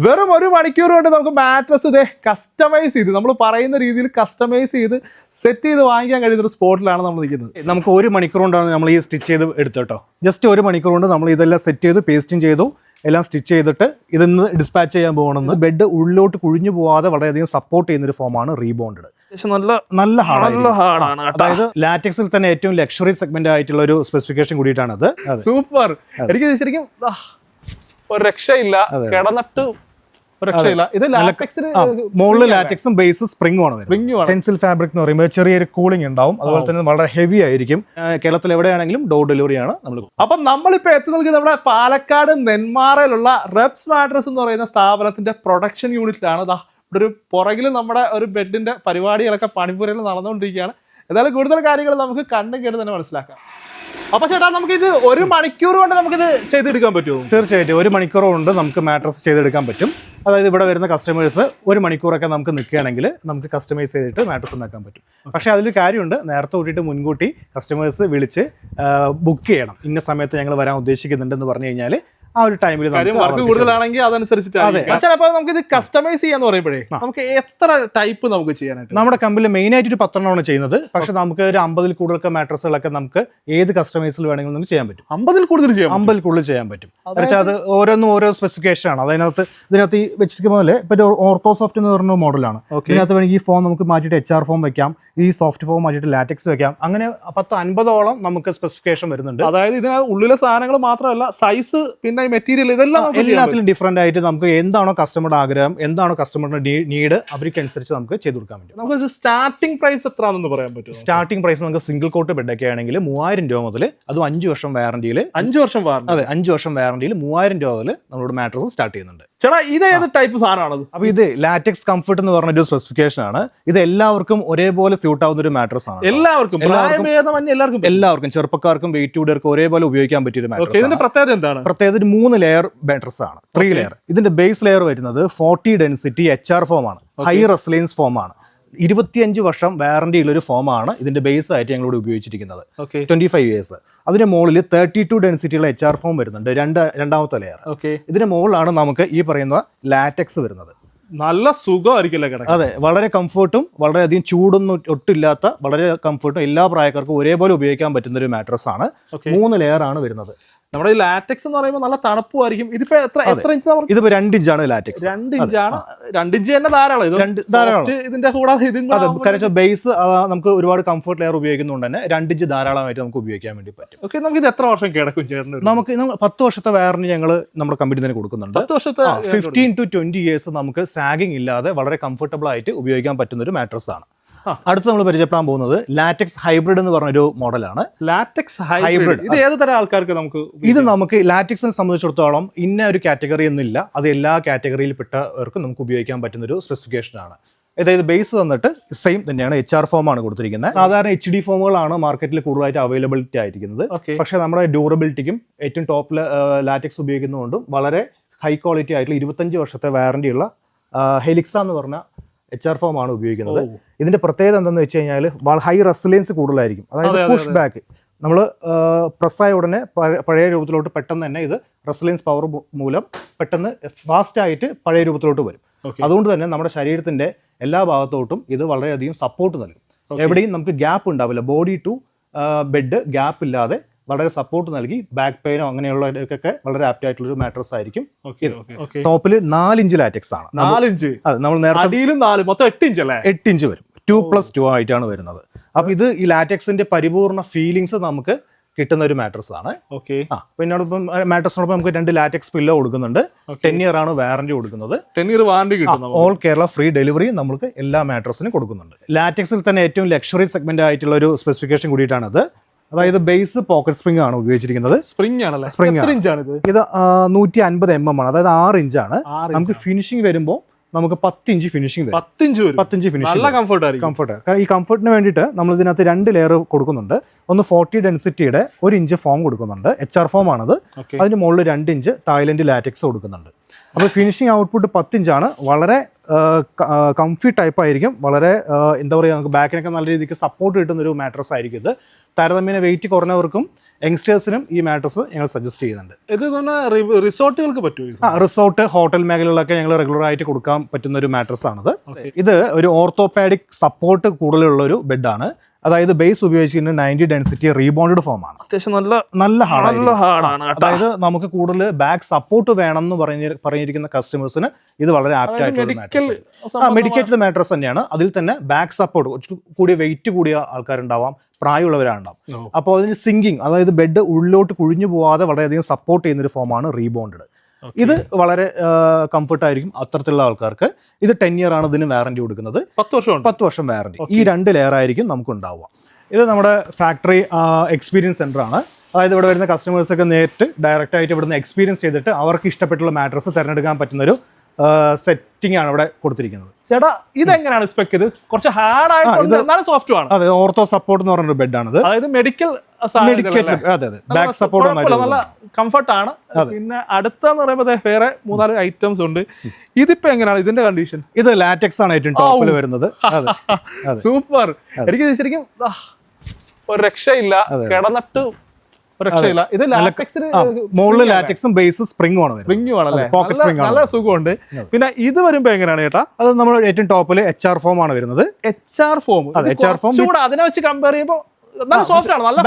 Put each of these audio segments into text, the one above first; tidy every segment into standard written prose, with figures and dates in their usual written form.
വെറും ഒരു മണിക്കൂർ കൊണ്ട് നമുക്ക് മാട്രസ് ഇതേ കസ്റ്റമൈസ് ചെയ്ത് നമ്മൾ പറയുന്ന രീതിയിൽ കസ്റ്റമൈസ് ചെയ്ത് സെറ്റ് ചെയ്ത് വാങ്ങിക്കാൻ കഴിയുന്ന ഒരു സ്പോട്ടിലാണ് നമ്മൾ നിൽക്കുന്നത്. നമുക്ക് ഒരു മണിക്കൂർ കൊണ്ടാണ് നമ്മൾ ഈ സ്റ്റിച്ച് ചെയ്ത് എടുത്തോട്ടോ. ജസ്റ്റ് ഒരു മണിക്കൂർ കൊണ്ട് നമ്മൾ ഇതെല്ലാം സെറ്റ് ചെയ്ത് പേസ്റ്റിംഗ് ചെയ്തു, എല്ലാം സ്റ്റിച്ച് ചെയ്തിട്ട് ഇതിന്ന് ഡിസ്പാച്ച് ചെയ്യാൻ പോകണമെന്ന്. ബെഡ് ഉള്ളിലോട്ട് കുഴിഞ്ഞു പോകാതെ വളരെയധികം സപ്പോർട്ട് ചെയ്യുന്ന ഒരു ഫോമാണ് റീബോണ്ടഡ്. നല്ല ഹാർഡാണ്. അതായത് ലാറ്റക്സിൽ തന്നെ ഏറ്റവും ലക്ഷറി സെഗ്മെന്റ് ആയിട്ടുള്ള ഒരു സ്പെസിഫിക്കേഷൻ കൂടിയിട്ടാണത്. സൂപ്പർ. എനിക്ക് ശരിക്കും ഒരു രക്ഷയില്ല, കിടന്നിട്ട് രക്ഷയില്ല. ഇത് മുകളിൽ ലാറ്റക്സും ബേസ് സ്പ്രിംഗുമാണ്. ടെൻസിൽ ഫാബ്രിക് എന്ന് പറയുമ്പോൾ ചെറിയൊരു കൂളിംഗ് ഉണ്ടാവും. അതുപോലെ തന്നെ വളരെ ഹെവി ആയിരിക്കും. കേരളത്തിൽ എവിടെയാണെങ്കിലും ഡോർ ഡെലിവറിയാണ് നമ്മൾ. അപ്പം നമ്മളിപ്പോൾ എത്തി നിൽക്കുന്നത് നമ്മുടെ പാലക്കാട് നെന്മാറയിലുള്ള റെപ്സ് മാട്രസ് എന്ന് പറയുന്ന സ്ഥാപനത്തിന്റെ പ്രൊഡക്ഷൻ യൂണിറ്റിലാണ്. ഇവിടെ ഒരു പുറകിൽ നമ്മുടെ ഒരു ബെഡിന്റെ പരിപാടികളൊക്കെ പണിപ്പുരയിൽ നടന്നുകൊണ്ടിരിക്കുകയാണ്. ഏതായാലും കൂടുതൽ കാര്യങ്ങൾ നമുക്ക് കണ്ണും കേട്ട് തന്നെ മനസ്സിലാക്കാം. അപ്പൊ ചേട്ടാ, നമുക്കിത് ഒരു മണിക്കൂർ കൊണ്ട് നമുക്കിത് ചെയ്തെടുക്കാൻ പറ്റുമോ? തീർച്ചയായിട്ടും ഒരു മണിക്കൂർ കൊണ്ട് നമുക്ക് മാട്രസ് ചെയ്തെടുക്കാൻ പറ്റും. അതായത് ഇവിടെ വരുന്ന കസ്റ്റമേഴ്സ് ഒരു മണിക്കൂറൊക്കെ നമുക്ക് നിൽക്കുകയാണെങ്കിൽ നമുക്ക് കസ്റ്റമൈസ് ചെയ്തിട്ട് മാട്രസ് ഉണ്ടാക്കാൻ പറ്റും. പക്ഷേ അതിൽ കാര്യമുണ്ട്, നേരത്തെ കൂട്ടിയിട്ട് മുൻകൂട്ടി കസ്റ്റമേഴ്സ് വിളിച്ച് ബുക്ക് ചെയ്യണം. ഇന്ന സമയത്ത് ഞങ്ങൾ വരാൻ ഉദ്ദേശിക്കുന്നുണ്ടെന്ന് പറഞ്ഞു കഴിഞ്ഞാൽ ആ ഒരു ടൈമിൽ വർക്ക് കൂടുതലാണെങ്കിൽ അതനുസരിച്ചിട്ട്. അപ്പൊ നമുക്ക് ഇത് കസ്റ്റമൈസ് ചെയ്യാന്ന് പറയുമ്പോഴേ നമുക്ക് എത്ര ടൈപ്പ് നമുക്ക് ചെയ്യാനായിട്ട്? നമ്മുടെ കമ്പനിയിൽ മെയിൻ ആയിട്ട് ഒരു 10 എണ്ണമാണ് ചെയ്യുന്നത്. പക്ഷെ നമുക്ക് ഒരു 50-ൽ കൂടുതൽ മാട്രസുകളൊക്കെ നമുക്ക് ഏത് കസ്റ്റമൈസിൽ വേണമെങ്കിലും നമുക്ക് ചെയ്യാൻ പറ്റും. 50-ൽ കൂടുതൽ ചെയ്യാൻ പറ്റും. പക്ഷേ അത് ഓരോന്നും ഓരോ സ്പെസിഫിക്കേഷൻ ആണ്. ഇതിനകത്ത് ഈ വെച്ചിരിക്കുന്ന പോലെ ഇപ്പൊ ഓർത്തോസോഫ്റ്റ് എന്ന് പറഞ്ഞ മോഡലാണ്. ഇതിനകത്ത് വേണമെങ്കിൽ ഈ ഫോം നമുക്ക് മാറ്റിയിട്ട് HR ഫോം വെക്കാം, ഈ സോഫ്റ്റ് ഫോം മാറ്റിയിട്ട് ലാറ്റക്സ് വെക്കാം. അങ്ങനെ 10-50ഓളം നമുക്ക് സ്പെസിഫിക്കേഷൻ വരുന്നുണ്ട്. അതായത് ഇതിന് ഉള്ളിലെ സാധനങ്ങൾ മാത്രമല്ല, സൈസ്, പിന്നെ മെറ്റീരിയൽ, ഇതെല്ലാം എല്ലാത്തിലും ഡിഫറെന്റ് ആയിട്ട് നമുക്ക് എന്താണോ കസ്റ്റമറുടെ ആഗ്രഹം, എന്താണോ കസ്റ്റമറുടെ നീഡ്, അവർക്കനുസരിച്ച് നമുക്ക് ചെയ്ത് കൊടുക്കാൻ പറ്റും. നമുക്ക് സ്റ്റാർട്ടിംഗ് പ്രൈസ് എത്രയാണെന്ന് പറയാൻ പറ്റും? സ്റ്റാർട്ടിംഗ് പ്രൈസ് നമുക്ക് സിംഗിൾ കോട്ട് ബെഡൊക്കെ ആണെങ്കിൽ 3000 രൂപ മുതൽ, അതും 5 വർഷം വാറണ്ടിയിൽ. 5 വർഷം വാറണ്ടി? അതെ, 5 വർഷം വാറണ്ടിയിൽ 3000 രൂപ മുതൽ നമ്മളോട് മാട്രസ് സ്റ്റാർട്ട് ചെയ്യുന്നുണ്ട്. ചേട്ടാ, ഇത് ഏത് ടൈപ്പ് സാധനമാണത്? അപ്പൊ ഇത് ലാറ്റക്സ് കംഫർട്ട് എന്ന് പറഞ്ഞ ഒരു സ്പെസിഫിക്കേഷൻ ആണ്. ഇത് എല്ലാവർക്കും ഒരേപോലെ സ്യൂട്ട് ആവുന്ന ഒരു മാട്രസ് ആണ്. എല്ലാവർക്കും ചെറുപ്പക്കാർക്കും വെയിറ്റ് കൂടിയവർക്കും ഒരേപോലെ ഉപയോഗിക്കാൻ പറ്റിയ ഒരു മാട്രസ്. ഇതിന്റെ പ്രത്യേകത എന്താണ്? പ്രത്യേകത 3 ലെയർ മാട്രസ് ആണ്, 3 ലെയർ. ഇതിന്റെ ബേസ് ലെയർ വരുന്നത് 40 ഡെൻസിറ്റി HR ഫോം ആണ്, ഹൈ റെസിലിയൻസ് ഫോം ആണ്. 25 വർഷം വാറണ്ടിയുള്ള ഒരു ഫോമാണ് ഇതിന്റെ ബേസ് ആയിട്ട് ഞങ്ങളോട് ഉപയോഗിച്ചിരിക്കുന്നത്. 25 ഇയേഴ്സ്. അതിന്റെ മുകളിൽ 32 ഡെൻസിറ്റിയുള്ള HR ഫോം വരുന്നുണ്ട്, രണ്ടാമത്തെ ലെയർ. ഇതിന്റെ മുകളിലാണ് നമുക്ക് ഈ പറയുന്ന ലാറ്റക്സ് വരുന്നത്. നല്ല സുഖമായിരിക്കില്ല കിടക്കാൻ. അതെ, വളരെ കംഫർട്ടും വളരെയധികം ചൂടൊന്നും ഒട്ടില്ലാത്ത വളരെ കംഫർട്ടും എല്ലാ പ്രായക്കാർക്കും ഒരേപോലെ ഉപയോഗിക്കാൻ പറ്റുന്ന ഒരു മാട്രസ് ആണ്. 3 ലെയർ ആണ് വരുന്നത്. നമ്മുടെ ഈ ലാറ്റക്സ് എന്ന് പറയുമ്പോൾ നല്ല തണുപ്പുമായിരിക്കും. ഇതിപ്പോ എത്ര ഇഞ്ച്? ഇതിപ്പോ 2 ഇഞ്ചാണ് ലാറ്റക്സ്. 2 ഇഞ്ചാണ്. 2 ഇഞ്ച് തന്നെ ധാരാളം. ഇതിന്റെ കൂടാതെ ബേസ് നമുക്ക് ഒരുപാട് കംഫർട്ട് ലെയർ ഉപയോഗിക്കുന്നതുകൊണ്ട് തന്നെ 2 ഇഞ്ച് ധാരാളമായിട്ട് നമുക്ക് ഉപയോഗിക്കാൻ വേണ്ടി പറ്റും. ഓക്കെ, നമുക്ക് ഇത് എത്ര വർഷം കിടക്കും ചേട്ടൻ? നമുക്ക് 10 വർഷത്തെ വാറണ്ടി ഞങ്ങൾ നമ്മുടെ കമ്പനി തന്നെ കൊടുക്കുന്നുണ്ട്. 10 വർഷത്തെ 15 to 20 ഇയേഴ്സ് നമുക്ക് സാഗിങ് ഇല്ലാതെ വളരെ കംഫർട്ടബിൾ ആയിട്ട് ഉപയോഗിക്കാൻ പറ്റുന്ന ഒരു മാട്രസ് ആണ്. അടുത്ത് നമ്മൾ പരിചയപ്പെടാൻ പോകുന്നത് ലാറ്റക്സ് ഹൈബ്രിഡ് എന്ന് പറഞ്ഞൊരു മോഡലാണ്. ലാറ്റക്സ് ഹൈബ്രിഡ് ഇത് ഏത് തരം ആൾക്കാർക്ക് നമുക്ക് ലാറ്റക്സിനെ സംബന്ധിച്ചിടത്തോളം ഇന്ന ഒരു കാറ്റഗറി ഒന്നുമില്ല. അത് എല്ലാ കാറ്റഗറിയിൽ പെട്ടവർക്കും നമുക്ക് ഉപയോഗിക്കാൻ പറ്റുന്ന ഒരു സ്പെസിഫിക്കേഷൻ ആണ്. അതായത് ബേസ് വന്നിട്ട് സെയിം തന്നെയാണ്, HR ഫോം ആണ് കൊടുത്തിരിക്കുന്നത്. സാധാരണ HD ഫോമുകളാണ് മാർക്കറ്റിൽ കൂടുതലായിട്ട് അവൈലബിലിറ്റി ആയിരിക്കുന്നത്. പക്ഷേ നമ്മുടെ ഡ്യൂറബിലിറ്റിക്കും ഏറ്റവും ടോപ്പ് ലാറ്റക്സ് ഉപയോഗിക്കുന്നതുകൊണ്ടും വളരെ ഹൈ ക്വാളിറ്റി ആയിട്ടുള്ള 25 വർഷത്തെ വാറണ്ടിയുള്ള ഹെലിക്സ എന്ന് പറഞ്ഞ HR ഫോം ആണ് ഉപയോഗിക്കുന്നത്. ഇതിന്റെ പ്രത്യേകത എന്താണെന്ന് വെച്ച് കഴിഞ്ഞാൽ ഹൈ റെസിലിയൻസ് കൂടുതലായിരിക്കും. അതായത് പുഷ് ബാക്ക് നമ്മൾ പ്രസ്സായ ഉടനെ പഴയ രൂപത്തിലോട്ട് പെട്ടെന്ന് തന്നെ ഇത് റെസിലിയൻസ് പവർ മൂലം പെട്ടെന്ന് ഫാസ്റ്റ് ആയിട്ട് പഴയ രൂപത്തിലോട്ട് വരും. അതുകൊണ്ട് തന്നെ നമ്മുടെ ശരീരത്തിന്റെ എല്ലാ ഭാഗത്തോട്ടും ഇത് വളരെയധികം സപ്പോർട്ട് നൽകും. എവിടെയും നമുക്ക് ഗ്യാപ്പ് ഉണ്ടാവില്ല. ബോഡി ടു ബെഡ് ഗ്യാപ്പ് ഇല്ലാതെ വളരെ സപ്പോർട്ട് നൽകി ബാക്ക് പെയിനോ അങ്ങനെയുള്ളവർക്കൊക്കെ വളരെ ആപ്റ്റ് ആയിട്ടുള്ള ഒരു മാട്രസ് ആയിരിക്കും. ടോപ്പിൽ 4 ഇഞ്ച് ലാറ്റക്സ് ആണ്. 4 ഇഞ്ച്? അതെ, നമ്മൾ നേരത്തെ മൊത്തം 8 ഇഞ്ച് അല്ലേ? 8 ഇഞ്ച് വരും. 2+2 ആയിട്ടാണ് വരുന്നത്. അപ്പൊ ഇത് ഈ ലാറ്റക്സിന്റെ പരിപൂർണ ഫീലിങ്സ് നമുക്ക് കിട്ടുന്ന ഒരു മാട്രസ് ആണ്. പിന്നെ മാട്രസിനോടൊപ്പം നമുക്ക് 2 ലാറ്റക്സ് പില്ലോ കൊടുക്കുന്നുണ്ട്. 10 ഇയർ ആണ് വാറണ്ടി കൊടുക്കുന്നത്. 10 ഇയർ വാറണ്ടി കിട്ടും. ഓൾ കേരള ഫ്രീ ഡെലിവറി നമുക്ക് എല്ലാ മാട്രസിനും കൊടുക്കുന്നുണ്ട്. ലാറ്റക്സിൽ തന്നെ ഏറ്റവും ലക്ഷറി സെഗ്മെന്റ് ആയിട്ടുള്ള ഒരു സ്പെസിഫിക്കേഷൻ കൂടിയിട്ടാണത്. അതായത് ബേസ് പോക്കറ്റ് സ്പ്രിംഗ് ആണ് ഉപയോഗിച്ചിരിക്കുന്നത്. സ്പ്രിംഗ് ആണല്ലേ? ഇത് 150 mm ആണ്, അതായത് 6 ഇഞ്ചാണ്. നമുക്ക് ഫിനിഷിംഗ് വരുമ്പോൾ നമുക്ക് 10 ഇഞ്ച് ഫിനിഷിംഗ് വരും. 10 ഇഞ്ച് ഫിനിഷിംഗ് കംഫർട്ട്. ഈ കംഫർട്ടിന് വേണ്ടിയിട്ട് നമ്മൾ ഇതിനകത്ത് 2 ലെയർ കൊടുക്കുന്നുണ്ട്. ഒന്ന് 40 ഡെൻസിറ്റിയുടെ 1 ഇഞ്ച് ഫോം കൊടുക്കുന്നുണ്ട്, HR ഫോം ആണത്. അതിന് മുകളിൽ 2 ഇഞ്ച് തായ്ലൻഡ് ലാറ്റക്സ് കൊടുക്കുന്നുണ്ട്. അപ്പോൾ ഫിനിഷിംഗ് ഔട്ട്പുട്ട് 10 ഇഞ്ചാണ്. വളരെ കംഫി ടൈപ്പ് ആയിരിക്കും. വളരെ എന്താ പറയുക, നമുക്ക് ബാക്കിനൊക്കെ നല്ല രീതിക്ക് സപ്പോർട്ട് കിട്ടുന്ന ഒരു മാട്രസ് ആയിരിക്കും ഇത്. താരതമ്യേന വെയിറ്റ് കുറഞ്ഞവർക്കും യങ്സ്റ്റേഴ്സിനും ഈ മാട്രസ് ഞങ്ങൾ സജസ്റ്റ് ചെയ്യുന്നുണ്ട്. ഇത് തന്നെ റിസോർട്ടുകൾക്ക് പറ്റുമോ? റിസോർട്ട്, ഹോട്ടൽ മേഖലകളിലൊക്കെ ഞങ്ങൾ റെഗുലർ ആയിട്ട് കൊടുക്കാൻ പറ്റുന്ന ഒരു മാട്രസ് ആണിത്. ഇത് ഒരു ഓർത്തോപാഡിക് സപ്പോർട്ട് കൂടുതലുള്ള ഒരു ബെഡാണ്. അതായത് ബേസ് ഉപയോഗിച്ചിരിക്കുന്ന 90 ഡെൻസിറ്റി റീബോണ്ടഡ് ഫോം ആണ്. അത്യാവശ്യം നല്ല ഹാർഡാണ്. അതായത് നമുക്ക് കൂടുതൽ ബാക്ക് സപ്പോർട്ട് വേണമെന്ന് പറഞ്ഞിരിക്കുന്ന കസ്റ്റമേഴ്സിന് ഇത് വളരെ ആപ്റ്റ് ആയിട്ടുള്ള മാട്രസ്. മെഡിക്കേറ്റഡ് മാട്രസ് തന്നെയാണ്. അതിൽ തന്നെ ബാക്ക് സപ്പോർട്ട്, കുറച്ച് കൂടിയ വെയിറ്റ് കൂടിയ ആൾക്കാരുണ്ടാവാം, പ്രായമുള്ളവരുണ്ടാവും. അപ്പോൾ അതിന് സിങ്കിങ്, അതായത് ബെഡ് ഉള്ളിലോട്ട് കുഴിഞ്ഞു പോവാതെ വളരെയധികം സപ്പോർട്ട് ചെയ്യുന്നൊരു ഫോമാണ് റീബോണ്ടഡ്. ഇത് വളരെ കംഫർട്ടായിരിക്കും അത്തരത്തിലുള്ള ആൾക്കാർക്ക്. ഇത് 10 ഇയർ ആണ് ഇതിന് വാറന്റി കൊടുക്കുന്നത്. 10 വർഷം വാറന്റി. ഈ 2 ലെയർ ആയിരിക്കും നമുക്ക് ഉണ്ടാവുക. ഇത് നമ്മുടെ ഫാക്ടറി എക്സ്പീരിയൻസ് സെന്റർ ആണ്. അതായത് ഇവിടെ വരുന്ന കസ്റ്റമേഴ്സ് ഒക്കെ നേരിട്ട് ഡയറക്റ്റ് ആയിട്ട് ഇവിടുന്ന് എക്സ്പീരിയൻസ് ചെയ്തിട്ട് അവർക്ക് ഇഷ്ടപ്പെട്ടുള്ള മാട്രസ് തിരഞ്ഞെടുക്കാൻ പറ്റുന്നൊരു സെറ്റിംഗ് ആണ് ഇവിടെ കൊടുത്തിരിക്കുന്നത്. ചേട്ടാ ഇതെങ്ങനെയാണ് സ്പെക്? ഇത് കുറച്ച് ഹാർഡ് ആയിട്ട് എന്നാലും സോഫ്റ്റ് ആണ്. അതെ, ഓർത്തോ സപ്പോർട്ട് എന്ന് പറഞ്ഞൊരു ബെഡാണിത്. അതായത് മെഡിക്കൽ ബാക്ക് സപ്പോർട്ട് നല്ല കംഫർട്ട് ആണ്. പിന്നെ അടുത്തെന്ന് പറയുമ്പോൾ വേറെ 3-4 ഐറ്റംസ് ഉണ്ട്. ഇതിപ്പോ എങ്ങനെയാണ് ഇതിന്റെ കണ്ടീഷൻ? ഇത് ലാറ്റക്സ് ആണ് ഏറ്റവും ടോപ്പിൽ വരുന്നത്. സൂപ്പർ. എനിക്ക് ശരിക്കും ഒരു രക്ഷയില്ല, കിടന്നിട്ട് രക്ഷയില്ല. ഇത് മുകളിൽ ലാറ്റക്സും ബേസ് സ്പ്രിംഗും ആണ്. നല്ല സുഖമുണ്ട്. പിന്നെ ഇത് വരുമ്പോ എങ്ങനെയാണ് ചേട്ടാ? അത് നമ്മൾ ഏറ്റവും ടോപ്പിൽ HR ഫോം ആണ് വരുന്നത്. HR ഫോം അതിനെ വെച്ച് കമ്പയർ ചെയ്യുമ്പോൾ നല്ല സോഫ്റ്റ് ആണ്, നല്ല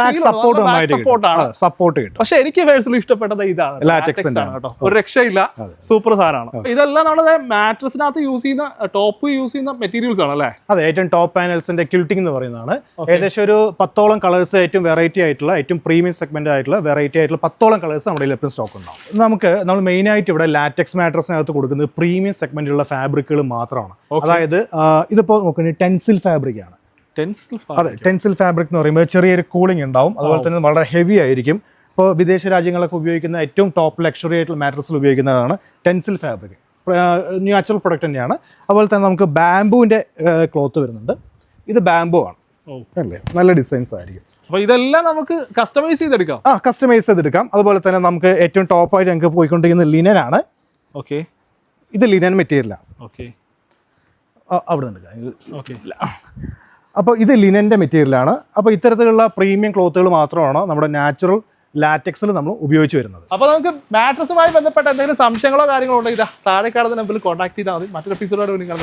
സപ്പോർട്ട് കിട്ടും. പക്ഷെ എനിക്ക് പേഴ്സണലി ഇഷ്ടപ്പെട്ടത് ഇതാണ്, ലാറ്റക്സ് ആണ് കേട്ടോ. ഒരു രക്ഷയില്ല, സൂപ്പർ സാധനമാണ്. ഇതെല്ലാം നമ്മുടെ മാട്രസിനകത്ത് യൂസ് ചെയ്യുന്ന ടോപ്പ് യൂസ് ചെയ്യുന്ന മെറ്റീരിയൽസ് ആണ് അല്ലേ? അതെ, ഏറ്റവും ടോപ്പ് പാനൽസിന്റെ ക്യൂൾട്ടിംഗ് എന്ന് പറയുന്നതാണ്. ഏകദേശം ഒരു 10ഓളം കളേഴ്സ്, ഏറ്റവും വെറൈറ്റി ആയിട്ടുള്ള, ഏറ്റവും പ്രീമിയം സെഗ്മെന്റ് ആയിട്ടുള്ള വെറൈറ്റി ആയിട്ടുള്ള 10ഓളം കളേഴ്സ് നമ്മുടെ എപ്പോഴും സ്റ്റോക്ക് ഉണ്ടാവും. നമ്മൾ മെയിൻ ആയിട്ട് ഇവിടെ ലാറ്റക്സ് മാട്രസിനകത്ത് കൊടുക്കുന്നത് പ്രീമിയം സെഗ്മെന്റിലുള്ള ഫാബ്രിക്കുകൾ മാത്രമാണ്. അതായത് ഇതിപ്പോ നോക്കുന്നത് ടെൻസിൽ ഫാബ്രിക് ആണ്. അതെ, ടെൻസിൽ ഫാബ്രിക് എന്ന് പറയുമ്പോൾ ചെറിയൊരു കൂളിംഗ് ഉണ്ടാവും. അതുപോലെ തന്നെ വളരെ ഹെവി ആയിരിക്കും. ഇപ്പോൾ വിദേശ രാജ്യങ്ങളൊക്കെ ഉപയോഗിക്കുന്ന ഏറ്റവും ടോപ്പ് ലക്ഷറി ആയിട്ടുള്ള മാട്രസിൽ ഉപയോഗിക്കുന്നതാണ് ടെൻസിൽ ഫാബ്രിക്. നാച്ചുറൽ പ്രൊഡക്റ്റ് തന്നെയാണ്. അതുപോലെ തന്നെ നമുക്ക് ബാംബുവിൻ്റെ ക്ലോത്ത് വരുന്നുണ്ട്. ഇത് ബാംബു ആണ് അല്ലേ, നല്ല ഡിസൈൻസ് ആയിരിക്കും. അപ്പോൾ ഇതെല്ലാം നമുക്ക് കസ്റ്റമൈസ് ചെയ്തെടുക്കാം. കസ്റ്റമൈസ് ചെയ്തെടുക്കാം. അതുപോലെ തന്നെ നമുക്ക് ഏറ്റവും ടോപ്പായിട്ട് ഞങ്ങൾക്ക് പോയിക്കൊണ്ടിരിക്കുന്ന ലിനൻ ആണ്. ഓക്കെ, ഇത് ലിനൻ മെറ്റീരിയലാണ്. ഓക്കെ, അവിടെ നിന്ന് അപ്പോൾ ഇത് ലിനൻ്റെ മെറ്റീരിയലാണ്. അപ്പോൾ ഇത്തരത്തിലുള്ള പ്രീമിയം ക്ലോത്തുകൾ മാത്രമാണ് നമ്മുടെ നാച്ചുറൽ ലാറ്റക്സിൽ നമ്മൾ ഉപയോഗിച്ച് വരുന്നത്. അപ്പോൾ നമുക്ക് മാട്രസുമായി ബന്ധപ്പെട്ട എന്തെങ്കിലും സംശയങ്ങളോ കാര്യങ്ങളോ ഉണ്ടെങ്കിൽ താഴെ കാണുന്ന നമ്പറിൽ കോൺടാക്ട് ചെയ്താൽ മതി. മറ്റൊരു എപ്പിസോഡോട് നിങ്ങൾ